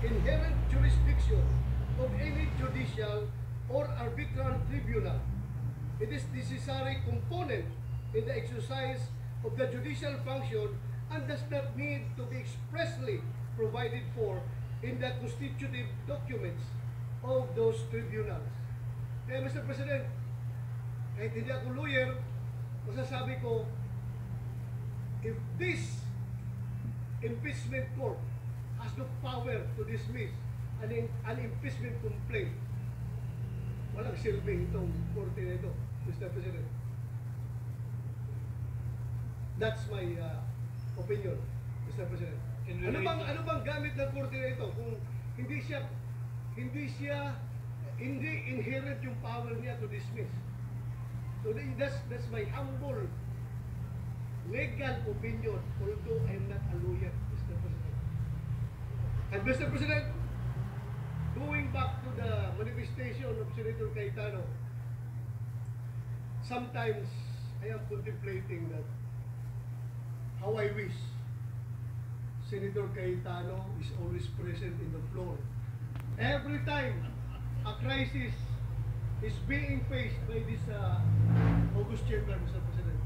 inherent jurisdiction of any judicial or arbitral tribunal. It is necessary component in the exercise of the judicial function and does not need to be expressly provided for in the constitutive documents of those tribunals. Kaya Mr. President, kahit hindi ako lawyer, masasabi ko, if this impeachment court has the power to dismiss an impeachment complaint, walang silbi itong korte na ito, Mr. President. That's my opinion, Mr. President. Ano bang gamit ng korte na ito kung hindi inherent yung power niya to dismiss? So that's my humble legal opinion, although I am not a lawyer, Mr. President. And Mr. President, going back to the manifestation of Senator Cayetano, sometimes I am contemplating that how I wish Senator Cayetano is always present in the floor. Every time a crisis is being faced by this August Chamber, Mr. President,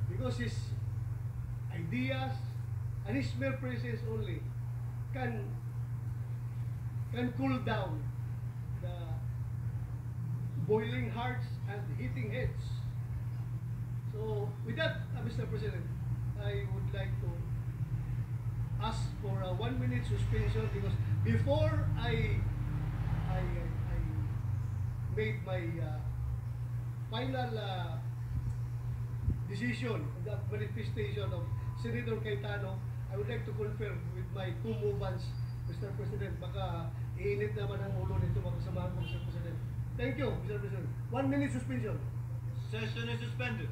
because his ideas and his mere presence only can cool down the boiling hearts and heating heads. So with that, Mr. President, I would like to ask for a 1-minute suspension because before I made my final decision on the manifestation of Senator Cayetano, I would like to confirm with my co-movants, Mr. President. Baka iinit naman ang ulo nito mga kasamahan ko, Mr. President. Thank you, Mr. President. 1-minute suspension. Session is suspended.